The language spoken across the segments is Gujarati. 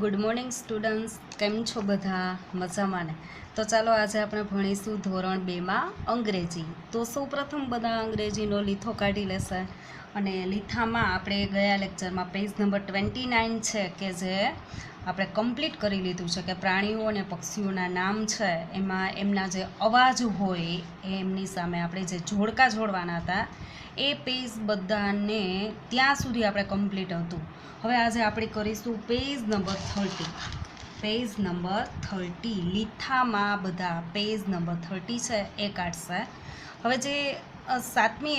ગુડ મોર્નિંગ સ્ટુડન્ટ્સ, કેમ છો બધા? મજામાં ને? તો ચાલો આજે આપણે ભણીશું ધોરણ 2માં અંગ્રેજી. તો સૌપ્રથમ બધા અંગ્રેજીનો લીથો કાઢી લેશે અને લીથામાં આપણે ગયા લેક્ચરમાં પેજ નંબર 29 છે કે જે આપણે કમ્પ્લીટ કરી લીધું છે કે પ્રાણીઓ અને પક્ષીઓના નામ છે એમાં એમના જે અવાજ હોય એ એમની સામે આપણે જે જોડકા જોડવાના હતા એ પેજ બધાને ત્યાં સુધી આપણે કમ્પ્લીટ હતું. હવે આજે આપણે કરીશું પેજ નંબર 30 લીથામાં બધા પેજ નંબર 30 છે એ કાઢશે. હવે જે સાતમું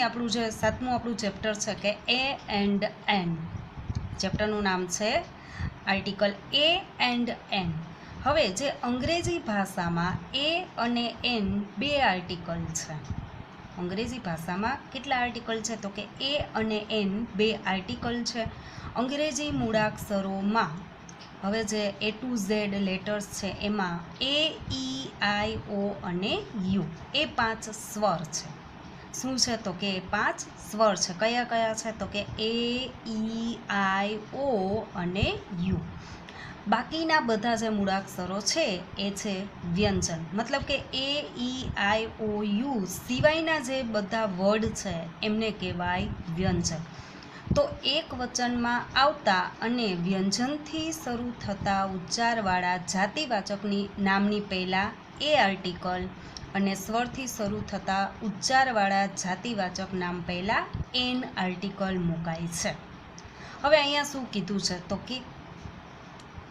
આપણું ચેપ્ટર છે કે એ એન્ડ એન. ચેપ્ટરનું નામ છે આર્ટિકલ એ એન્ડ એન. હવે જે અંગ્રેજી ભાષામાં એ અને એન બે આર્ટિકલ છે. અંગ્રેજી ભાષામાં કેટલા આર્ટિકલ છે? તો કે એ અને એન બે આર્ટિકલ છે. અંગ્રેજી મૂળાક્ષરોમાં હવે જે A to Z લેટર્સ છે એમાં એ, ઈ, આઈ, ઓ અને યુ એ 5 સ્વર છે. શું છે? તો કે 5 સ્વર છે. કયા કયા છે? તો કે એ, ઈ, આઈ, ઓ અને યુ. બાકીના બધા જે મૂળાક્ષરો છે એ છે વ્યંજન. મતલબ કે એ, ઈ, આઈ, ઓ, યુ સિવાયના જે બધા વર્ડ છે એમને કહેવાય વ્યંજન. તો એક વચનમાં આવતા અને વ્યંજનથી શરૂ થતા ઉચ્ચારવાળા જાતિવાચકની નામની પહેલાં એ આર્ટિકલ અને સ્વરથી શરૂ થતા ઉચ્ચારવાળા જાતિવાચક નામ પહેલાં એન આર્ટિકલ મુકાય છે. હવે અહીંયા શું કીધું છે? તો કે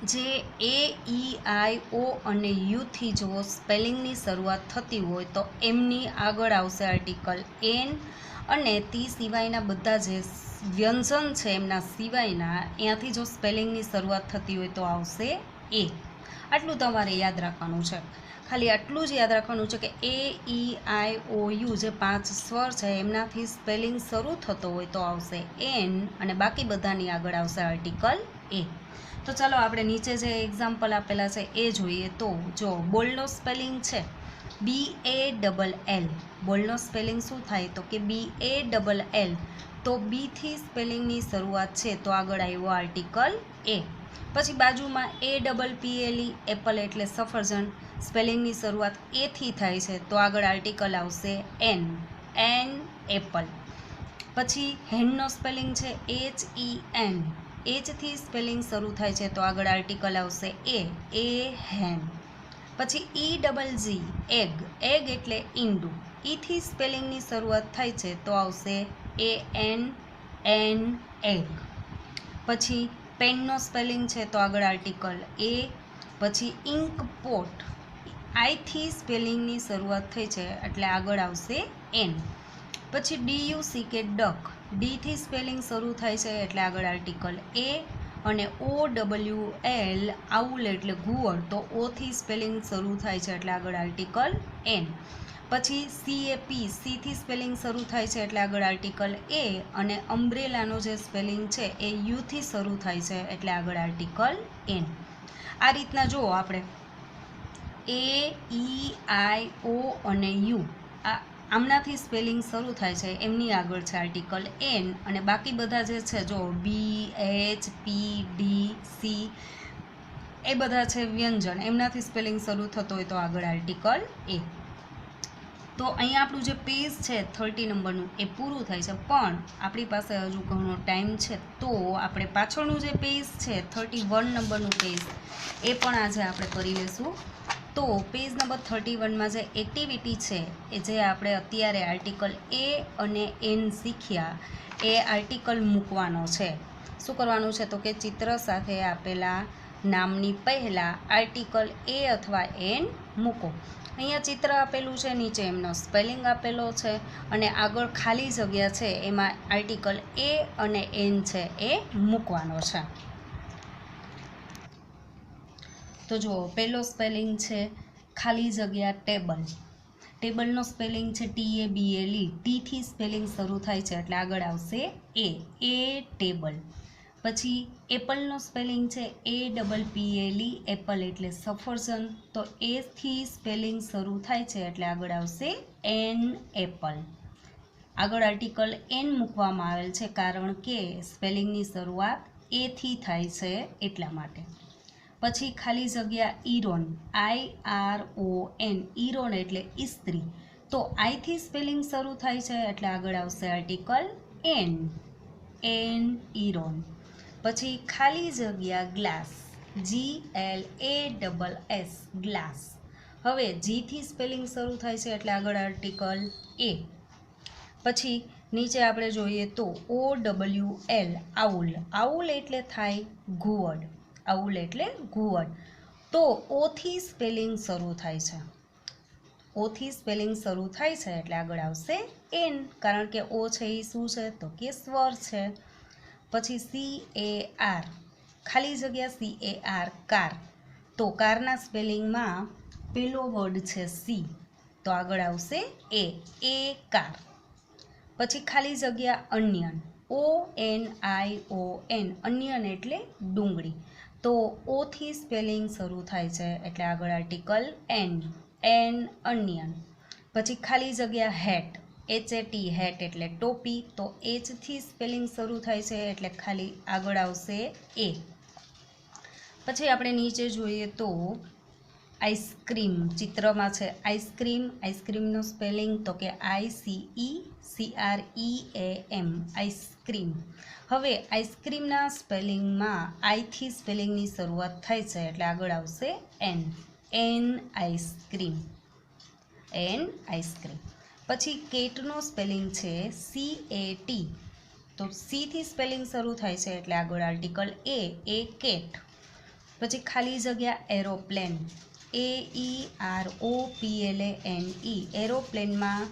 જે એ, ઈ, આઈ, ઓ અને યુથી જો સ્પેલિંગની શરૂઆત થતી હોય તો એમની આગળ આવશે આર્ટિકલ એન અને તે સિવાયના બધા જે વ્યંજન છે એમના સિવાયના અહીંયાથી જો સ્પેલિંગની શરૂઆત થતી હોય તો આવશે એ. આટલું તમારે યાદ રાખવાનું છે. ખાલી આટલું જ યાદ રાખવાનું છે કે એ, ઈ, આઈ, ઓ, યુ જે 5 સ્વર છે એમનાથી સ્પેલિંગ શરૂ થતો હોય તો આવશે એન અને બાકી બધાની આગળ આવશે આર્ટિકલ એ. તો ચાલો આપણે નીચે જે એક્ઝામ્પલ આપેલા છે એ જોઈએ. તો જો બોલનો સ્પેલિંગ છે BALL. બોલનો સ્પેલિંગ શું થાય? તો કે BALL. તો બીથી સ્પેલિંગની શરૂઆત છે તો આગળ આવ્યો આર્ટિકલ એ. પછી બાજુમાં APPLE એપલ એટલે સફરજન. સ્પેલિંગની શરૂઆત એથી થાય છે તો આગળ આર્ટિકલ આવશે એન એપલ. પછી હેનનો સ્પેલિંગ છે HEN. એચથી સ્પેલિંગ શરૂ થાય છે તો આગળ આર્ટિકલ આવશે એ હેન. પછી EGG એગ એટલે ઈંડું. ઈથી સ્પેલિંગની શરૂઆત થાય છે તો આવશે AN એગ. પછી પેનનો સ્પેલિંગ છે તો આગળ આર્ટિકલ એ. પછી ઇન્ક પોટ આઈથી સ્પેલિંગની શરૂઆત થઈ છે એટલે આગળ આવશે એન. પછી DUCK ડક. ડીથી સ્પેલિંગ શરૂ થાય છે એટલે આગળ આર્ટિકલ એ અને OWL આઉલ એટલે ઘુવડ. તો ઓથી સ્પેલિંગ શરૂ થાય છે એટલે આગળ આર્ટિકલ એન. પછી CAP સીથી સ્પેલિંગ શરૂ થાય છે એટલે આગળ આર્ટિકલ એ અને અમ્બ્રેલાનો જે સ્પેલિંગ છે એ યુથી શરૂ થાય છે એટલે આગળ આર્ટિકલ એન. આ રીતના જુઓ આપણે એ, ઈ, આઈ, ઓ અને યુ આમનાથી સ્પેલિંગ શરૂ થાય છે એમની આગળ છે આર્ટિકલ એન અને બાકી બધા જે છે જો BHPD સી એ બધા છે વ્યંજન. એમનાથી સ્પેલિંગ શરૂ થતો હોય તો આગળ આર્ટિકલ એ. તો અહીંયા આપણું જે પેજ છે 30 નંબરનું એ પૂરું થાય છે પણ આપણી પાસે હજુ ઘણો ટાઈમ છે તો આપણે પાછળનું જે પેજ છે 31 નંબરનું પેજ એ પણ આજે આપણે કરી લઈશું. તો પેજ નંબર 31માં જે એક્ટિવિટી છે એ જે આપણે અત્યારે આર્ટિકલ એ અને એન શીખ્યા એ આર્ટિકલ મૂકવાનો છે. શું કરવાનું છે? તો કે ચિત્ર સાથે આપેલા નામની પહેલાં આર્ટિકલ એ અથવા એન મૂકો. અહીંયા ચિત્ર આપેલું છે, નીચે એમનો સ્પેલિંગ આપેલો છે અને આગળ ખાલી જગ્યા છે એમાં આર્ટિકલ એ અને એન છે એ મૂકવાનો છે. તો જુઓ પહેલો સ્પેલિંગ છે ખાલી જગ્યા ટેબલ. ટેબલનો સ્પેલિંગ છે TABLE. ટીથી સ્પેલિંગ શરૂ થાય છે એટલે આગળ આવશે એ ટેબલ. પછી એપલનો સ્પેલિંગ છે APPLE એપલ એટલે સફરજન. તો એથી સ્પેલિંગ શરૂ થાય છે એટલે આગળ આવશે એન એપલ. આગળ આર્ટિકલ એન મૂકવામાં આવેલ છે કારણ કે સ્પેલિંગની શરૂઆત એથી થાય છે એટલા માટે. પછી ખાલી જગ્યા ઈરોન, IRON, ઈરોન એટલે ઇસ્ત્રી. તો આઈથી સ્પેલિંગ શરૂ થાય છે એટલે આગળ આવશે આર્ટિકલ એન, ઈરોન. પછી ખાલી જગ્યા ગ્લાસ, GLASS, ગ્લાસ. હવે જીથી સ્પેલિંગ શરૂ થાય છે એટલે આગળ આર્ટિકલ એ. પછી નીચે આપણે જોઈએ તો OWL, આઉલ. આઉલ એટલે થાય ઘુવડ, આઉલ એટલે ઘુવડ. તો ઓથી સ્પેલિંગ શરૂ થાય છે, ઓથી સ્પેલિંગ શરૂ થાય છે એટલે આગળ આવશે એન, કારણ કે ઓ છે એ શું છે તો કે સ્વર છે. પછી CAR, ખાલી જગ્યા CAR, કાર. તો કારના સ્પેલિંગમાં પેલો વર્ડ છે સી, તો આગળ આવશે એ કાર. પછી ખાલી જગ્યા અન્યન, ONION, અન્યન એટલે ડુંગળી. તો ઓથી સ્પેલિંગ શરૂ થાય છે એટલે આગળ આર્ટિકલ એન, અન્યન. પછી ખાલી જગ્યા હેટ, HAT, હેટ એટલે ટોપી. તો એચથી સ્પેલિંગ શરૂ થાય છે એટલે ખાલી આગળ આવશે એ. પછી આપણે નીચે જોઈએ તો આઈસ્ક્રીમ ચિત્રમાં છે, આઈસ્ક્રીમ. આઈસ્ક્રીમનો સ્પેલિંગ તો કે ICECREAM, આઈસ્ક્રીમ. હવે આઈસ્ક્રીમના સ્પેલિંગમાં આઈથી સ્પેલિંગની શરૂઆત થાય છે એટલે આગળ આવશે એન, આઈસ્ક્રીમ, આઈસ્ક્રીમ. પછી કેટનો સ્પેલિંગ છે CAT, તો સીથી સ્પેલિંગ શરૂ થાય છે એટલે આગળ આર્ટિકલ એ કેટ. પછી ખાલી જગ્યા એરોપ્લેન, AEROPLANE, એરોપ્લેનમાં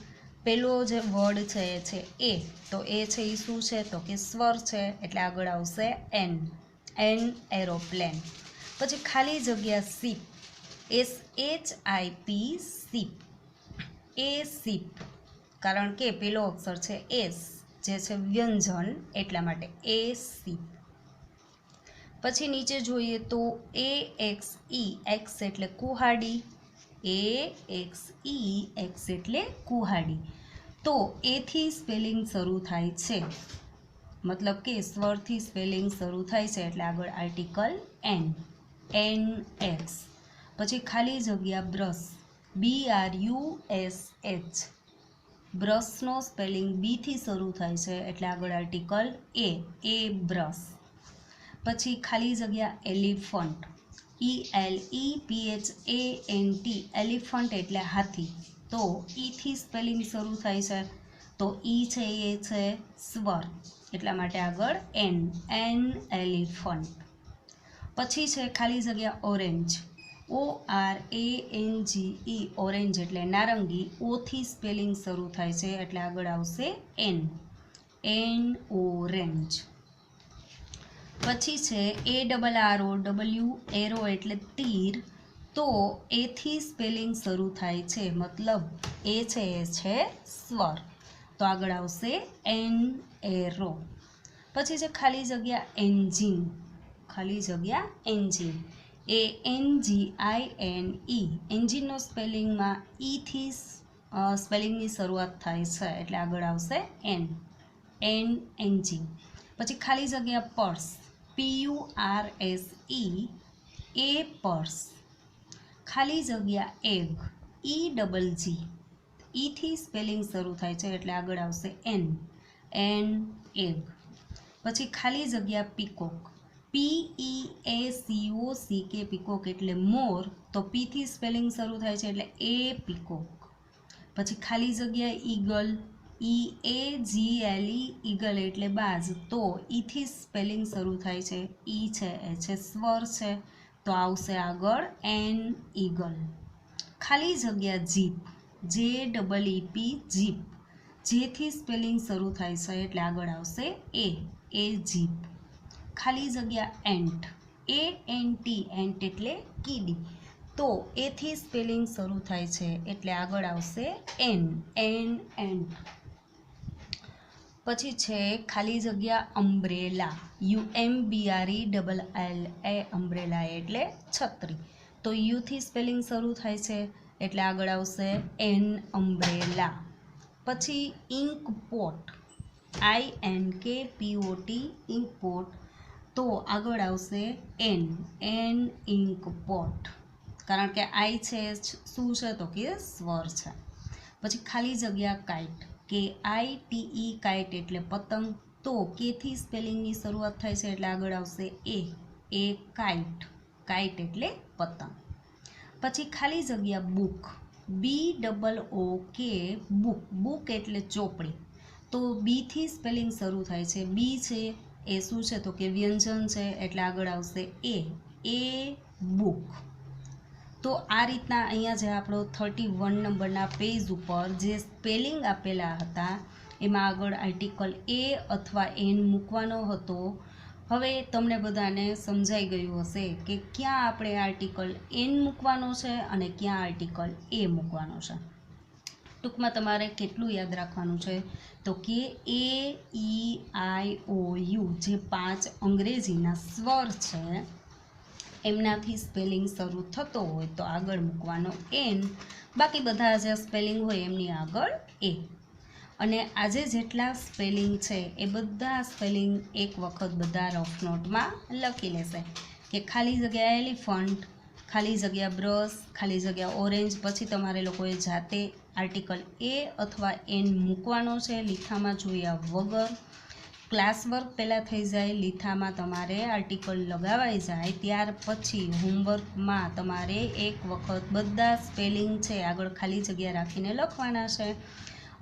પેલો જે વર્ડ છે એ છે એ, તો એ છે એ શું છે તો કે સ્વર છે એટલે આગળ આવશે એન, એરોપ્લેન. પછી ખાલી જગ્યા શીપ, SHIP, શીપ, એ શીપ, કારણ કે પેલો અક્ષર છે એસ જે છે વ્યંજન એટલા માટે એ શીપ. પછી નીચે જોઈએ તો AXE, એક્સ એટલે કુહાડી, AXE, એટલે કુહાડી. તો એથી સ્પેલિંગ શરૂ થાય છે, મતલબ કે સ્વરથી સ્પેલિંગ શરૂ થાય છે એટલે આગળ આર્ટિકલ એન, એક્સ. પછી ખાલી જગ્યા બ્રશ, BRUSH, બ્રશનો સ્પેલિંગ બીથી શરૂ થાય છે એટલે આગળ આર્ટિકલ એ બ્રશ. પછી ખાલી જગ્યા એલિફન્ટ, ELEPHANT, એલિફન્ટ એટલે હાથી. તો ઈથી સ્પેલિંગ શરૂ થાય છે, તો ઈ છે એ છે સ્વર એટલા માટે આગળ એન, એલિફન્ટ. પછી છે ખાલી જગ્યા ઓરેન્જ, ORANGE, ઓરેન્જ એટલે નારંગી. ઓથી સ્પેલિંગ શરૂ થાય છે એટલે આગળ આવશે એન, ઓરેન્જ. પછી છે ARROW, એરો એટલે તીર. તો એથી સ્પેલિંગ શરૂ થાય છે, મતલબ એ છે સ્વર, તો આગળ આવશે એન, એરો. પછી છે ખાલી જગ્યા એન્જિન, ખાલી જગ્યા એન્જિન, ANGINE, એન્જિનનો સ્પેલિંગમાં ઈથી સ્પેલિંગની શરૂઆત થાય છે એટલે આગળ આવશે એન, એન્જિન. પછી ખાલી જગ્યા પર્સ, PURSE, એ પર્સ. ખાલી જગ્યા એગ, EGG, ઈથી સ્પેલિંગ શરૂ થાય છે એટલે આગળ આવશે એન, એગ. પછી ખાલી જગ્યા પીકોક, PEACOCK, પીકોક એટલે મોર. તો પીથી સ્પેલિંગ શરૂ થાય છે એટલે એ પીકોક. પછી ખાલી જગ્યા ઈગલ, EAGLE, ઈગલ એટલે બાજ. તો ઈથી સ્પેલિંગ શરૂ થાય છે, ઈ છે એ છે સ્વર છે, તો આવશે આગળ એન, ઈગલ. ખાલી જગ્યા જીપ, JEEP, જીપ. જેથી સ્પેલિંગ શરૂ થાય છે એટલે આગળ આવશે એ જીપ. ખાલી જગ્યા એન્ટ, ANT, એન્ટ એટલે કીડી. તો એથી સ્પેલિંગ શરૂ થાય છે એટલે આગળ આવશે એન, એન્ટ. પછી છે ખાલી જગ્યા અમ્બ્રેલા, UMBRELLA, અમ્બ્રેલા એટલે છત્રી. તો યુથી સ્પેલિંગ શરૂ થાય છે એટલે આગળ આવશે એન, અમ્બ્રેલા. પછી inkpot, INKPOT, inkpot. તો આગળ આવશે એન, એન ઇંક પોટ, કારણ કે આઈ છે શું છે તો કે સ્વર છે. પછી ખાલી જગ્યા કાઇટ, કે આઈ ટી ઈ કાઇટ એટલે પતંગ, તો કેથી સ્પેલિંગની શરૂઆત થાય છે એટલે આગળ આવશે એ કાઇટ, કાઇટ એટલે પતંગ. પછી ખાલી જગ્યા બુક, BOOK બુક, બુક એટલે ચોપડી, તો બીથી સ્પેલિંગ શરૂ થાય છે. બી છે એ શું છે તો કે વ્યંજન છે એટલે આગળ આવશે એ બુક. તો આ રીતના અહીંયા જે આપણો 31 નંબરના પેજ ઉપર જે સ્પેલિંગ આપેલા હતા એમાં આગળ આર્ટિકલ એ અથવા એન મૂકવાનો હતો. હવે તમને બધાને સમજાઈ ગયું હશે કે ક્યાં આપણે આર્ટિકલ એન મૂકવાનો છે અને ક્યાં આર્ટિકલ એ મૂકવાનો છે. ટૂંકમાં તમારે કેટલું યાદ રાખવાનું છે તો કે AEIOU જે 5 અંગ્રેજીના સ્વર છે એમનાથી સ્પેલિંગ શરૂ થતો હોય તો આગળ મૂકવાનો એન, બાકી બધા જે સ્પેલિંગ હોય એમની આગળ એ. અને આજે જેટલા સ્પેલિંગ છે એ બધા સ્પેલિંગ એક વખત બધા રફ નોટમાં લખી લેશે કે ખાલી જગ્યા એલિફન્ટ, ખાલી જગ્યા બ્રશ, ખાલી જગ્યા ઓરેન્જ. પછી તમારે લોકોએ જાતે આર્ટિકલ એ અથવા એન મૂકવાનો છે લીખામાં જોયા વગર. ક્લાસ વર્ક પહેલાં થઈ જાય, લીથામાં તમારે આર્ટિકલ લગાવાઈ જાય, ત્યાર પછી હોમવર્કમાં તમારે એક વખત બધા સ્પેલિંગ છે આગળ ખાલી જગ્યા રાખીને લખવાના છે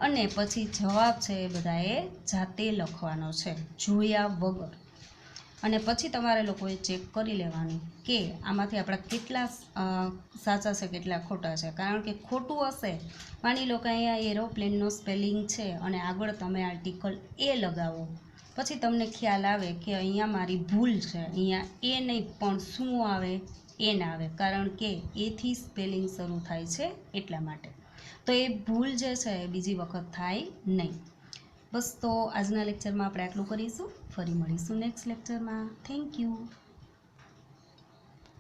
અને પછી જવાબ છે એ બધાએ જાતે લખવાનો છે જોયા વગર. અને પછી તમારે લોકોએ ચેક કરી લેવાનું કે આમાંથી આપણા કેટલા સાચા છે કેટલા ખોટા છે. કારણ કે ખોટું હશે, માની લો કે અહીંયા એરોપ્લેનનો સ્પેલિંગ છે અને આગળ તમે આર્ટિકલ એ લગાવો, પછી તમને ખ્યાલ આવે કે અહીંયા મારી ભૂલ છે, અહીંયા એ નહીં પણ શું આવે એન આવે, કારણ કે એથી સ્પેલિંગ શરૂ થાય છે એટલા માટે. તો એ ભૂલ જે છે એ બીજી વખત થાય નહીં. બસ તો આજના લેક્ચરમાં આપણે આટલું કરીશું, ફરી મળીશું નેક્સ્ટ લેક્ચરમાં. Thank you.